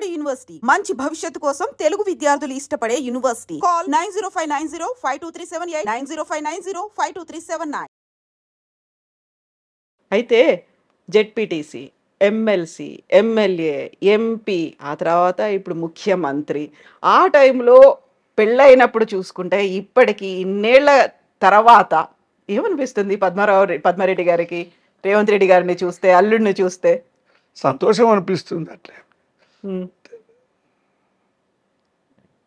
Tamil Nadu university మంచి భవిష్యత్తు కోసం తెలుగు విద్యార్థులు ఇష్టపడే యూనివర్సిటీ. కాల్ 9059052378 9059052379. అయితే జెడ్పీటీసీ, ఎమ్మెల్సీ, ఎమ్మెల్యే, ఎంపీ, ఆ తర్వాత ఇప్పుడు ముఖ్యమంత్రి. ఆ టైంలో పెళ్ళైనప్పుడు చూసుకుంటే ఇప్పటికి ఇన్నేళ్ల తర్వాత ఏమనిపిస్తుంది పద్మారెడ్డి గారికి, రేవంత్ రెడ్డి గారిని చూస్తే, అల్లుడిని చూస్తే? సంతోషం అనిపిస్తుంది. అట్లే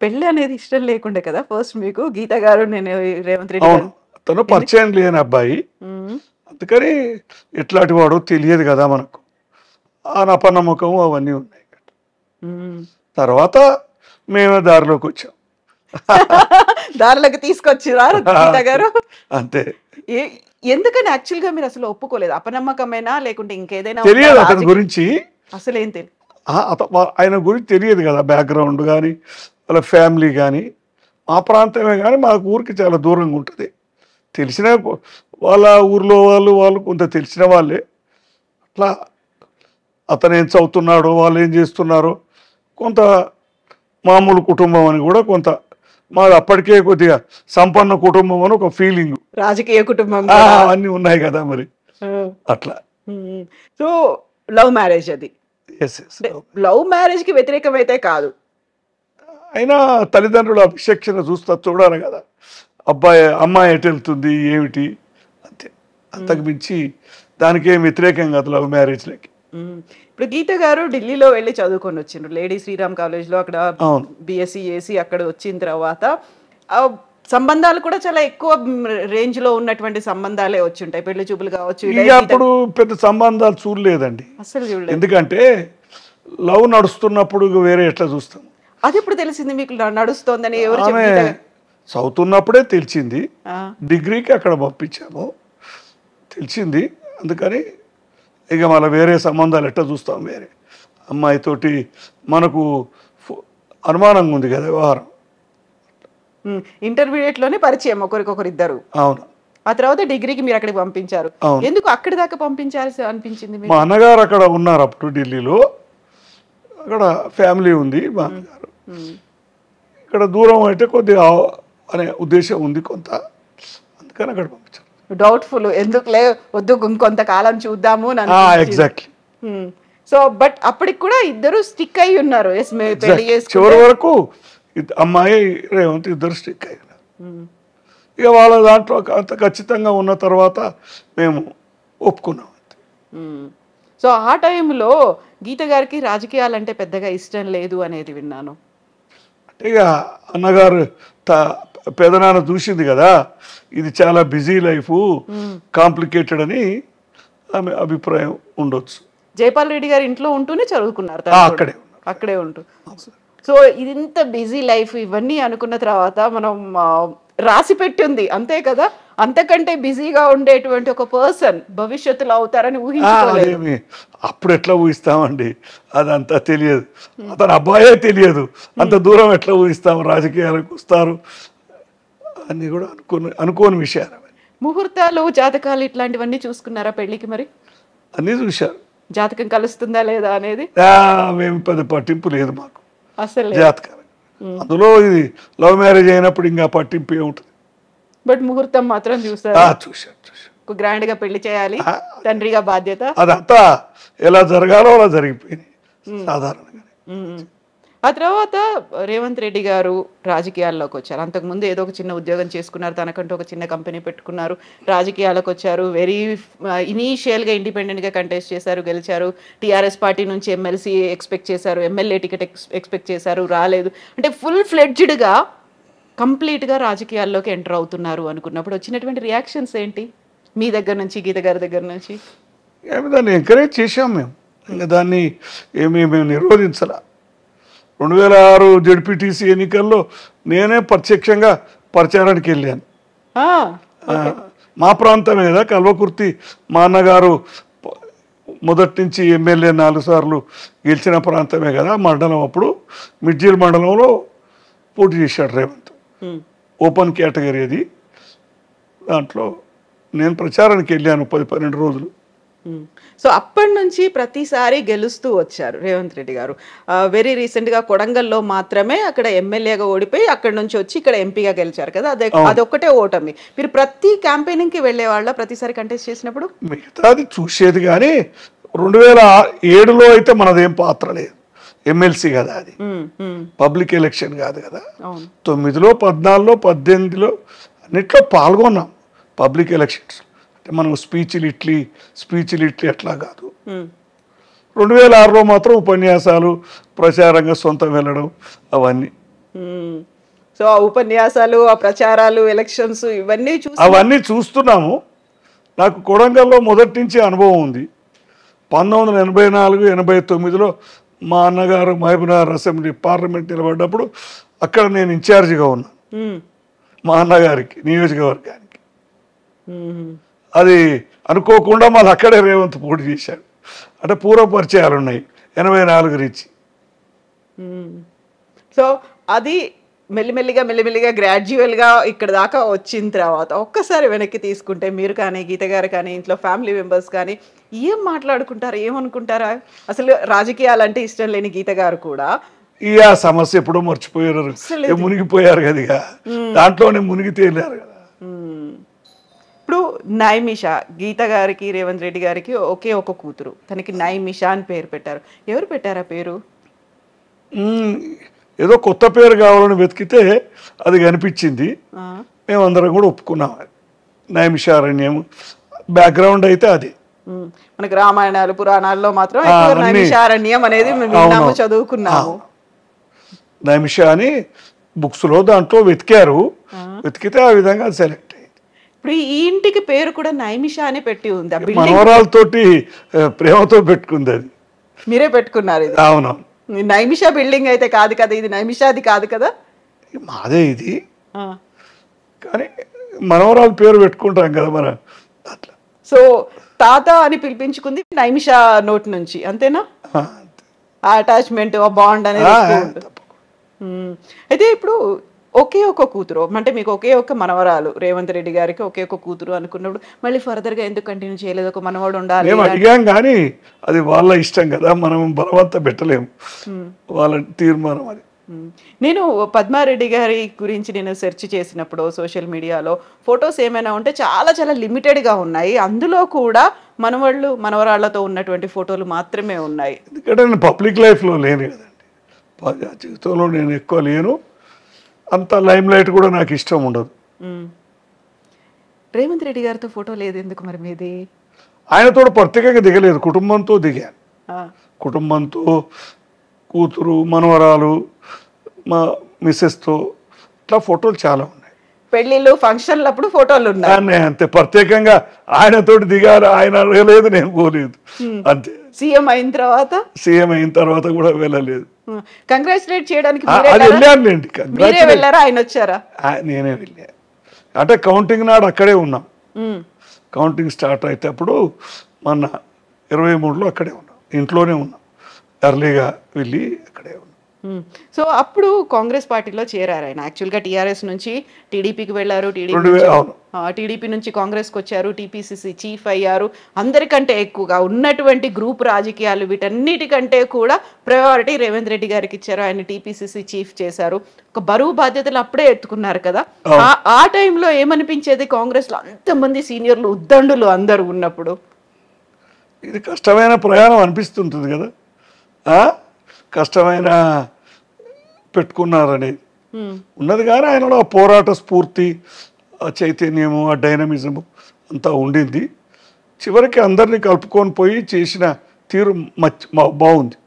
పెళ్ళి అనేది ఇష్టం లేకుండే కదా ఫస్ట్ మీకు? గీత గారు, నేను రేవంత్ రెడ్డి అవును, తను పరిచయం లేని అబ్బాయి, అందుకని ఎట్లాంటి వాడో తెలియదు కదా మనకు. ఆ నపనమ్మకం అవన్నీ ఉన్నాయి. తర్వాత మేమే దారిలోకి వచ్చాం. దారిలోకి తీసుకొచ్చిరారు గీత గారు. అంతే. ఎందుకని యాక్చువల్ గా మీరు అసలు ఒప్పుకోలేదు? అపనమ్మకమేనా లేకుంటే ఇంకేదైనా? తెలియదు అతని గురించి, అసలు ఏం తెలియదు. ఆయన గురించి తెలియదు కదా, బ్యాక్గ్రౌండ్ కానీ వాళ్ళ ఫ్యామిలీ కానీ. మా ప్రాంతమే కానీ మా ఊరికి చాలా దూరంగా ఉంటుంది. తెలిసిన వాళ్ళ ఊర్లో వాళ్ళు కొంత తెలిసిన వాళ్ళే. అట్లా అతను ఏం చదువుతున్నాడో, వాళ్ళు ఏం చేస్తున్నారో, కొంత మామూలు కుటుంబం అని కూడా కొంత, మాది అప్పటికే కొద్దిగా సంపన్న కుటుంబం అని ఒక ఫీలింగ్, రాజకీయ కుటుంబం అన్నీ ఉన్నాయి కదా మరి. అట్లా. సో లవ్ మ్యారేజ్ అది. లవ్ మ్యారేజ్ కి వ్యతిరేకమైతే కాదు, అయినా తల్లిదండ్రుల విచక్షణ చూడాలి కదా. అమ్మాయి ఎటు వెళ్తుంది ఏమిటి, అంతే. అంతకు మించి దానికి ఏం వ్యతిరేకం కాదు లవ్ మ్యారేజ్లకి. ఇప్పుడు గీత గారు ఢిల్లీలో వెళ్ళి చదువుకొని వచ్చిండ్రు, లేడీ శ్రీరామ్ కాలేజ్లో. అక్కడ బిఎస్సి చేసి అక్కడ వచ్చిన తర్వాత సంబంధాలు కూడా చాలా ఎక్కువ రేంజ్ లో ఉన్నటువంటి సంబంధాలే వచ్చి ఉంటాయి. పెళ్లి చూపులు కావచ్చు. అప్పుడు పెద్ద సంబంధాలు చూడలేదండి అసలు చూడలేదు. ఎందుకంటే లవ్ నడుస్తున్నప్పుడు వేరే ఎట్లా చూస్తాం. అది ఇప్పుడు తెలిసింది మీకు నడుస్తోందని? ఎవరు చదువుతున్నప్పుడే తెలిసింది. డిగ్రీకి అక్కడ పంపించాము, తెలిసింది. అందుకని ఇక మళ్ళీ వేరే సంబంధాలు ఎట్లా చూస్తాం? వేరే అమ్మాయితోటి మనకు అనుమానంగా ఉంది కదా వ్యవహారం. ఇంటర్మీడియట్ లోనే పరిచయం ఒకరికొకరు ఇద్దరు. అవును. ఆ తర్వాత డిగ్రీకి మీరు అక్కడికి పంపించారు. ఎందుకు అక్కడి దాకా పంపించాల్సి అనిపించింది? మా అన్నగారు అక్కడ ఉన్నారు అప్పుడు ఢిల్లీలో, అక్కడ ఫ్యామిలీ ఉంది మా అన్నగారు. ఇక్కడ దూరం అయితే కొద్దిగా అనే ఉద్దేశం ఉంది కొంత, అందుకని అక్కడ పంపించారు. డౌట్ఫుల్, ఎందుకులే వద్దు ఇంకొంతకాలం చూద్దాము. ఎగ్జాక్ట్లీ. సో బట్ అప్పటికి కూడా ఇద్దరు స్టిక్ అయి ఉన్నారు. చివరి వరకు అమ్మాయి రేవంత్ ఇద్దరు స్టిక్ అయ్యారు. ఇక వాళ్ళ దాంట్లో అంత ఖచ్చితంగా ఉన్న తర్వాత మేము ఒప్పుకున్నాం. సో ఆ టైంలో గీత గారికి రాజకీయాలంటే పెద్దగా ఇష్టం లేదు అనేది విన్నాను. అంటే ఇక అన్నగారు పెదనాన్న చూసింది కదా, ఇది చాలా బిజీ లైఫ్, కాంప్లికేటెడ్ అని ఆమె అభిప్రాయం ఉండొచ్చు. జైపాల్ రెడ్డి గారి ఇంట్లో ఉంటూనే చదువుకున్నారు, అక్కడే ఉంటూ. సో ఇది ఇంత బిజీ లైఫ్ ఇవన్నీ అనుకున్న తర్వాత మనం రాసి పెట్టింది అంతే కదా, అంతకంటే బిజీగా ఉండేటువంటి ఒక పర్సన్ భవిష్యత్తులో అవుతారని ఊహించుకోలేదు. అప్పుడు ఎట్లా ఊహిస్తామండి, అదంతా తెలియదు. అతను అబ్బాయే తెలియదు, అంత దూరం ఎట్లా ఊహిస్తాము? రాజకీయాలకు వస్తారు అన్ని కూడా అనుకోని విషయాలు. ముహూర్తాలు, జాతకాలు ఇట్లాంటివన్నీ చూసుకున్నారా పెళ్లికి? మరి అన్నీ చూశారు. జాతకం కలుస్తుందా లేదా అనేది మేము పెద్ద పట్టింపు లేదు మాకు అసలు జాతకాలు. అందులో ఇది లవ్ మ్యారేజ్ అయినప్పుడు ఇంకా పట్టింపు ఏముంటుంది. బట్ ముహూర్తం మాత్రం చూసారు. చూశారు. గ్రాండ్ గా పెళ్లి చేయాలి, తండ్రిగా బాధ్యత, అదంతా ఎలా జరగాలో అలా జరిగిపోయింది సాధారణంగా. ఆ తర్వాత రేవంత్ రెడ్డి గారు రాజకీయాల్లోకి వచ్చారు. అంతకుముందు ఏదో ఒక చిన్న ఉద్యోగం చేసుకున్నారు, తనకంటూ ఒక చిన్న కంపెనీ పెట్టుకున్నారు, రాజకీయాలకు వచ్చారు. వెరీ ఇనీషియల్గా ఇండిపెండెంట్గా కంటెస్ట్ చేశారు, గెలిచారు. టీఆర్ఎస్ పార్టీ నుంచి ఎమ్మెల్సీ ఎక్స్పెక్ట్ చేశారు, ఎమ్మెల్యే టికెట్ ఎక్స్పెక్ట్ చేశారు, రాలేదు. అంటే ఫుల్ ఫ్లెడ్జ్డ్గా కంప్లీట్గా రాజకీయాల్లోకి ఎంటర్ అవుతున్నారు అనుకున్నప్పుడు వచ్చినటువంటి రియాక్షన్స్ ఏంటి మీ దగ్గర నుంచి, గీత గారి దగ్గర నుంచి? దాన్ని ఎంకరేజ్ చేసాం మేము, ఇంకా దాన్ని మేము నిరోధించాల. 2006 జెడ్పీటీసీ ఎన్నికల్లో నేనే ప్రత్యక్షంగా ప్రచారానికి వెళ్ళాను. మా ప్రాంతమే కదా కల్వకుర్తి. మా అన్నగారు మొదటి నుంచి ఎమ్మెల్యే 4 సార్లు గెలిచిన ప్రాంతమే కదా మండలం. అప్పుడు మిడ్జిల్ మండలంలో పోటీ చేశాడు రేవంత్, ఓపెన్ కేటగిరీ అది. దాంట్లో నేను ప్రచారానికి వెళ్ళాను 10-12 రోజులు. సో అప్పటి నుంచి ప్రతిసారి గెలుస్తూ వచ్చారు రేవంత్ రెడ్డి గారు. వెరీ రీసెంట్గా కొడంగల్లో మాత్రమే అక్కడ ఎమ్మెల్యేగా ఓడిపోయి అక్కడ నుంచి వచ్చి ఇక్కడ ఎంపీగా గెలిచారు కదా, అదొక్కటే ఓటమి. మీరు ప్రతి క్యాంపెయినింగ్కి వెళ్ళేవాళ్ళ ప్రతిసారి కంటెస్ట్ చేసినప్పుడు? మిగతాది చూసేది కానీ 2007లో అయితే మనదేం పాత్ర లేదు, ఎమ్మెల్సీ కదా అది, పబ్లిక్ ఎలక్షన్ కాదు కదా. 9లో 14లో 18లో అన్నిట్లో పాల్గొన్నాం పబ్లిక్ ఎలక్షన్స్. అంటే మనం స్పీచ్లు ఇట్లీ అట్లా కాదు. 2006లో మాత్రం ఉపన్యాసాలు, ప్రచారంగా సొంతం వెళ్ళడం అవన్నీ. సో ఆ ఉపన్యాసాలు, ఆ ప్రచారాలు, ఎలక్షన్స్ అవన్నీ చూస్తున్నాము. నాకు కొడంగల్లో మొదటి నుంచి అనుభవం ఉంది. 1984-89లో మా అన్నగారు మహబూబ్నగర్ అసెంబ్లీ పార్లమెంట్ నిలబడ్డప్పుడు అక్కడ నేను ఇన్ఛార్జిగా ఉన్నాను మా అన్నగారికి నియోజకవర్గానికి. అది అనుకోకుండా మళ్ళీ అక్కడే రేవంత్ పోటీ చేశాడు. అంటే పూర్వ పరిచయాలు ఉన్నాయి 84 నుంచి. సో అది మెల్లిమెల్లిగా గ్రాడ్యువల్గా ఇక్కడ దాకా వచ్చిన తర్వాత ఒక్కసారి వెనక్కి తీసుకుంటే మీరు కానీ, గీత గారు కానీ, ఇంట్లో ఫ్యామిలీ మెంబర్స్ కానీ ఏం మాట్లాడుకుంటారు, ఏమనుకుంటారా? అసలు రాజకీయాలంటే ఇష్టం లేని గీత గారు కూడా ఆ సమస్య ఎప్పుడో మర్చిపోయారు, మునిగిపోయారు కదా, దాంట్లోనే మునిగి తేలారు కదా. ఇప్పుడు నైమిషా, గీత గారికి రేవంత్ రెడ్డి గారికి ఒకే ఒక కూతురు, తనకి నైమిషా అని పేరు పెట్టారు. ఎవరు పెట్టారా పేరు? ఏదో కొత్త పేరు కావాలని వెతికితే అది కనిపించింది, మేమందరం కూడా ఒప్పుకున్నాం. నైమిషారణ్యం బ్యాక్గ్రౌండ్ అయితే అది. మనకి రామాయణాలు, పురాణాల్లో మాత్రం నైమిషారణ్యం అనేది విన్నాము, చదువుకున్నాము. నైమిష అని బుక్స్లో దాంట్లో వెతికారు, వెతికితే ఆ విధంగా అది సెలెక్ట్ అయింది. ఇప్పుడు ఈ ఇంటికి పేరు కూడా నైమిషా అని పెట్టి ఉంది. మనవరాలతోటి ప్రేమతో పెట్టుకుంది, అది మీరే పెట్టుకున్నారు ఇది? అవునవును. నైమిషా బిల్డింగ్ అయితే కాదు కదా ఇది, నైమిషాది కాదు కదా, మాదే ఇది. కానీ మనవరాలు పేరు పెట్టుకుంటాం కదా మన అట్లా. సో తాత అని పిలిపించుకుంది నైమిషా నోట్ నుంచి, అంతేనా? ఆ అటాచ్మెంట్, ఆ బాండ్ అనేది. అయితే ఇప్పుడు ఒకే ఒక కూతురు అంటే మీకు ఒకే ఒక మనవరాలు, రేవంత్ రెడ్డి గారికి ఒకే ఒక కూతురు అనుకున్నప్పుడు మళ్ళీ ఫర్దర్గా ఎందుకు కంటిన్యూ చేయలేదు? ఒక మనవాడు ఉండాలి అడిగాం కానీ అది వాళ్ళ ఇష్టం కదా, మనం బలవంతం పెట్టలేము, వాళ్ళ తీర్మానం అది. నేను పద్మారెడ్డి గారి గురించి నేను సెర్చ్ చేసినప్పుడు సోషల్ మీడియాలో ఫొటోస్ ఏమైనా ఉంటే చాలా చాలా లిమిటెడ్గా ఉన్నాయి. అందులో కూడా మనవాళ్ళు మనవరాళ్లతో ఉన్నటువంటి ఫోటోలు మాత్రమే ఉన్నాయి. ఎందుకంటే నేను పబ్లిక్ లైఫ్లో లేను కదండి, జీవితంలో నేను ఎక్కువ లేను, అంత లైమ్ లైట్ కూడా నాకు ఇష్టం ఉండదు. రేవంత్ రెడ్డి గారితో ఫోటో లేదు ఎందుకు మరి మీది? ఆయనతో ప్రత్యేకంగా దిగలేదు, కుటుంబంతో దిగాను. కుటుంబంతో, కూతురు, మనవరాలు, మా మిస్సెస్తో ఇట్లా ఫోటోలు చాలా ఉన్నాయి. పెళ్ళిళ్ళు, ఫంక్షన్లు అప్పుడు ఫోటోలు ఉన్నాయి అంతే. ప్రత్యేకంగా ఆయనతోటి దిగాలి, ఆయన లేదు, నేను పోలేదు అంతే. సీఎం అయిన తర్వాత కూడా వెళ్ళలేదు. కంగ్రాచులేట్ చేయడానికి వెళ్ళానులేండి. వెళ్ళారా, ఆయన వచ్చారా? నేనే వెళ్ళా. అంటే కౌంటింగ్ నాడు అక్కడే ఉన్నాం, కౌంటింగ్ స్టార్ట్ అయితే అప్పుడు మొన్న 23లో అక్కడే ఉన్నాం, ఇంట్లోనే ఉన్నాం, ఎర్లీగా వెళ్ళి అక్కడే ఉన్నాం. సో అప్పుడు కాంగ్రెస్ పార్టీలో చేరారు ఆయన. యాక్చువల్గా టీఆర్ఎస్ నుంచి టీడీపీకి వెళ్ళారు, టీడీపీ నుంచి కాంగ్రెస్కి వచ్చారు, టీపీసీసీ చీఫ్ అయ్యారు. అందరికంటే ఎక్కువగా ఉన్నటువంటి గ్రూప్ రాజకీయాలు వీటన్నిటికంటే కూడా ప్రయారిటీ రేవంత్ రెడ్డి గారికి ఇచ్చారు. ఆయన టీపీసీసీ చీఫ్ చేశారు. ఒక బరువు బాధ్యతలు అప్పుడే ఎత్తుకున్నారు కదా. ఆ టైంలో ఏమనిపించేది కాంగ్రెస్లో అంతమంది సీనియర్లు, ఉద్దండులు అందరూ ఉన్నప్పుడు? ఇది కష్టమైన ప్రయాణం అనిపిస్తుంటుంది కదా, కష్టమైన పెట్టుకున్నారనేది ఉన్నది. కానీ ఆయనలో ఆ పోరాట స్ఫూర్తి, ఆ చైతన్యము, ఆ డైనమిజము అంతా ఉండింది. చివరికి అందరినీ కలుపుకొని పోయి చేసిన తీరు బాగుంది.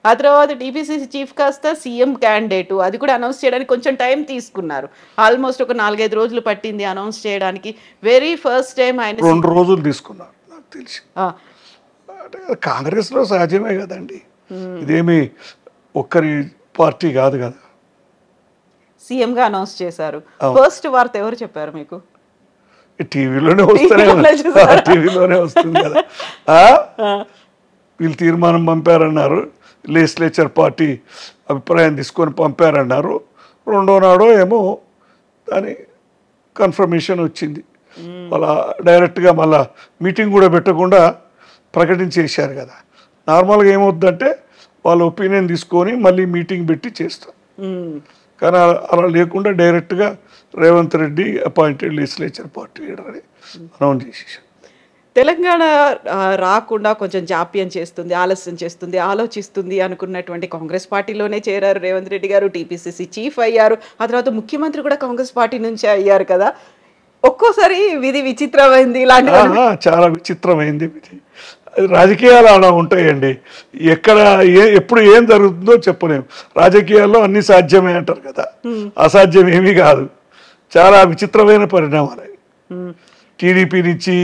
ఆ తర్వాత టీపీసీసీ చీఫ్ కాస్త సీఎం క్యాండిడేటు, అది కూడా అనౌన్స్ చేయడానికి కొంచెం టైం తీసుకున్నారు. ఆల్మోస్ట్ ఒక 4-5 రోజులు పట్టింది అనౌన్స్ చేయడానికి. వెరీ ఫస్ట్ టైం ఆయన 2 రోజులు తీసుకున్నారు నాకు తెలిసి. అంటే కాంగ్రెస్లో సహజమే కదండి, ఇదేమి ఒక్కరి పార్టీ కాదు కదా. సీఎంగా అనౌన్స్ చేశారు. ఫస్ట్ వార్త ఎవరు చెప్పారు మీకు? టీవీలోనే వస్తుంది కదా. వీళ్ళు తీర్మానం పంపారన్నారు, లెజిస్లేచర్ పార్టీ అభిప్రాయం తీసుకొని పంపారన్నారు. రెండో నాడో ఏమో దాని కన్ఫర్మేషన్ వచ్చింది. వాళ్ళ డైరెక్ట్గా మళ్ళా మీటింగ్ కూడా పెట్టకుండా ప్రకటించేశారు కదా. నార్మల్గా ఏమవుతుందంటే వాళ్ళ ఒపీనియన్ తీసుకొని మళ్ళీ మీటింగ్ పెట్టి చేస్తారు. కానీ అలా లేకుండా డైరెక్ట్గా Revanth Reddy appointed legislature party leader అని అనౌన్స్ చేసేసారు. తెలంగాణ రాకుండా కొంచెం జాప్యం చేస్తుంది, ఆలస్యం చేస్తుంది, ఆలోచిస్తుంది అనుకున్నటువంటి కాంగ్రెస్ పార్టీలోనే చేరారు రేవంత్ రెడ్డి గారు. టీపీసీసీ చీఫ్ అయ్యారు, ఆ తర్వాత ముఖ్యమంత్రి కూడా కాంగ్రెస్ పార్టీ నుంచే అయ్యారు కదా. ఒక్కోసారి విధి విచిత్రమైంది, ఇలాంటి చాలా విచిత్రమైంది విధి. రాజకీయాలు అలా ఉంటాయండి. ఎక్కడ ఎప్పుడు ఏం జరుగుతుందో చెప్పలేము. రాజకీయాల్లో అన్ని సాధ్యమే అంటారు కదా, అసాధ్యం ఏమీ కాదు. చాలా విచిత్రమైన పరిణామాలు. టీడీపీ నుంచి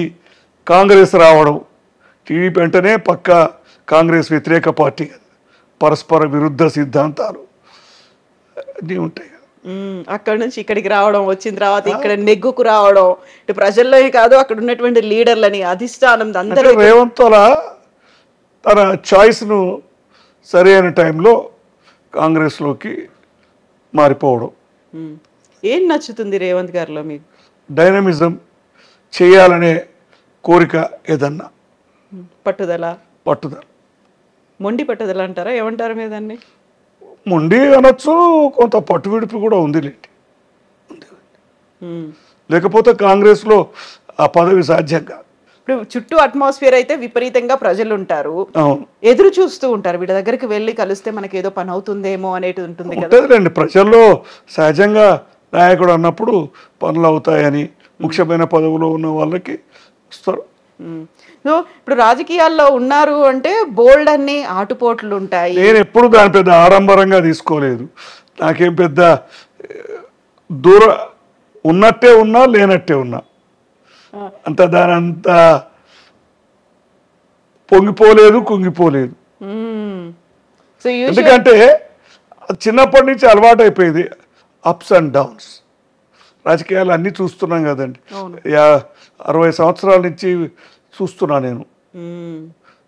కాంగ్రెస్ రావడం, టీడీపీ అంటేనే పక్క కాంగ్రెస్ వ్యతిరేక పార్టీ కదా, పరస్పర విరుద్ధ సిద్ధాంతాలు అన్నీ ఉంటాయి కదా. అక్కడ నుంచి ఇక్కడికి రావడం, వచ్చిన తర్వాత ఇక్కడ నెగ్గుకు రావడం, ఇటు ప్రజల్లో కాదు అక్కడ ఉన్నటువంటి లీడర్లని, అధిష్టానం అందరూ. రేవంత్ అలా తన చాయిస్ను సరైన టైంలో కాంగ్రెస్లోకి మారిపోవడం. ఏం నచ్చుతుంది రేవంత్ గారిలో మీకు? డైనమిజం, చేయాలనే కోరిక, ఏదన్నా పట్టుదల. మొండి పట్టుదల అంటారా, ఏమంటారు మీరు దాన్ని? మొండి అనొచ్చు, కొంత పట్టు విడుపు కూడా ఉందిలేండి. లేకపోతే కాంగ్రెస్లో ఆ పదవి సాధ్యం కాదు. ఇప్పుడు చుట్టూ అట్మాస్ఫియర్ అయితే విపరీతంగా ప్రజలు ఉంటారు, ఎదురు చూస్తూ ఉంటారు, వీళ్ళ దగ్గరికి వెళ్ళి కలిస్తే మనకి ఏదో పని అవుతుందేమో అనేది ఉంటుంది కదా. ప్రజల్లో సహజంగా నాయకుడు అన్నప్పుడు పనులు అవుతాయని ముఖ్యమైన పదవిలో ఉన్న వాళ్ళకి వస్తారు. సో ఇప్పుడు రాజకీయాల్లో ఉన్నారు అంటే బోల్డ్ అన్ని ఆటుపోట్లు ఉంటాయి. నేను ఎప్పుడు దాని పెద్ద ఆడంబరంగా తీసుకోలేదు. నాకేం పెద్ద దూరం ఉన్నట్టే ఉన్నా లేనట్టే ఉన్నా, అంత దాని అంత పొంగిపోలేదు, కుంగిపోలేదు. ఎందుకంటే చిన్నప్పటి నుంచి అలవాటు అయిపోయింది. Ups and downs. రాజకీయాలు అన్నీ చూస్తున్నాం కదండి. 60 సంవత్సరాల నుంచి చూస్తున్నా నేను.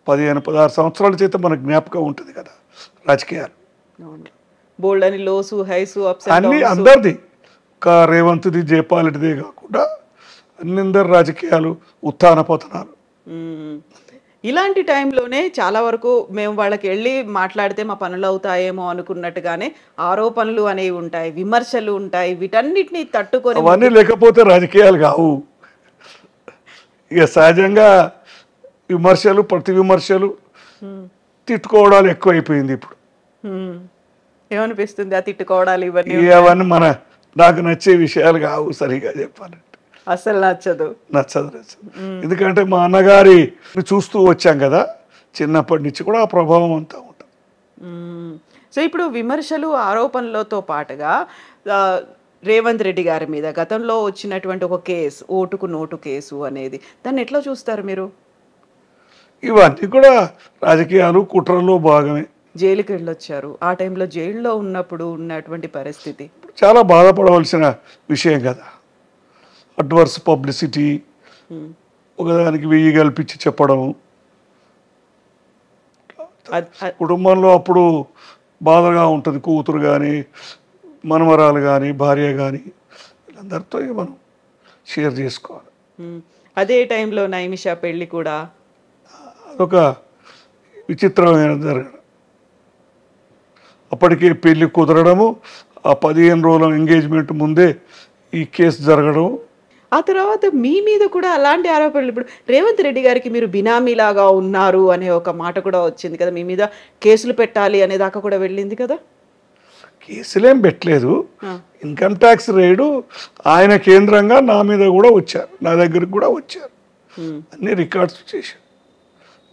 15-16 సంవత్సరాల చేత మనకు జ్ఞాపకం ఉంటుంది కదా రాజకీయాలు. బోల్డ్ అని లోసు హైసు అప్స్ అన్ని అందరిది, ఒక రేవంత్ది జయపాలరెడ్డిదే కాకుండా అందరి రాజకీయాలు ఉత్థాన పతనాలు. ఇలాంటి టైంలోనే చాలా వరకు మేము వాళ్ళకి వెళ్ళి మాట్లాడితే మా పనులు అవుతాయేమో అనుకున్నట్టుగానే ఆరోపణలు అనేవి ఉంటాయి, విమర్శలు ఉంటాయి. వీటన్నిటిని తట్టుకొని అవన్నీ లేకపోతే రాజకీయాలు కావు. ఇక సహజంగా విమర్శలు, ప్రతి విమర్శలు, తిట్టుకోవడాలు ఎక్కువైపోయింది ఇప్పుడు. ఏమనిపిస్తుంది ఆ తిట్టుకోవడాలు? అవన్నీ నాకు నచ్చే విషయాలు కావు. సరిగా చెప్పాలంటే అసలు నచ్చదు. ఎందుకంటే మా అన్నగారి చూస్తూ వచ్చాం కదా, చిన్నప్పటి నుంచి కూడా ఆ ప్రభావం అంతా ఉంటుంది. సో ఇప్పుడు విమర్శలు, ఆరోపణలతో పాటుగా రేవంత్ రెడ్డి గారి మీద గతంలో వచ్చినటువంటి ఒక కేసు, ఓటుకు నోటు కేసు అనేది, దాన్ని ఎట్లా చూస్తారు మీరు? ఇవన్నీ కూడా రాజకీయాలు, కుట్రలో భాగమే. జైలుకి వెళ్ళొచ్చారు. ఆ టైంలో జైల్లో ఉన్నప్పుడు ఉన్నటువంటి పరిస్థితి చాలా బాధపడవలసిన విషయం కదా. అడ్వర్స్ పబ్లిసిటీ, ఒకదానికి 1000 కల్పించి చెప్పడం. కుటుంబంలో అప్పుడు బాధగా ఉంటుంది. కూతురు కానీ, మనమరాలు కానీ, భార్య కానీ, వీళ్ళందరితో మనం షేర్ చేసుకోవాలి. అదే టైంలో నైమిషా పెళ్ళి కూడా అదొక విచిత్రమైన జరగడం. అప్పటికే పెళ్ళి కుదరడము, ఆ 15 రోజుల ఎంగేజ్మెంట్ ముందే ఈ కేసు జరగడం. ఆ తర్వాత మీ మీద కూడా అలాంటి ఆరోపణలు. ఇప్పుడు రేవంత్ రెడ్డి గారికి మీరు బినామీలాగా ఉన్నారు అనే ఒక మాట కూడా వచ్చింది కదా, మీ మీద కేసులు పెట్టాలి అనే దాకా కూడా వెళ్ళింది కదా. కేసులేం పెట్టలేదు. ఇన్కమ్ ట్యాక్స్ రైడు ఆయన కేంద్రంగా నా మీద కూడా వచ్చారు, నా దగ్గరికి కూడా వచ్చారు. అన్ని రికార్డ్స్ చేశారు.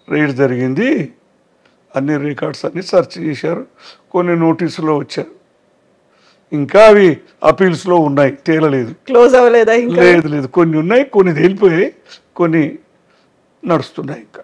రైడ్ జరిగింది, అన్ని రికార్డ్స్ అన్ని సెర్చ్ చేశారు. కొన్ని నోటీసులో వచ్చారు. ఇంకా అవి అపీల్స్లో ఉన్నాయి, తేలలేదు, క్లోజ్ అవ్వలేదా? లేదు, కొన్ని ఉన్నాయి, కొన్ని తేలిపోయాయి, కొన్ని నడుస్తున్నాయి ఇంకా.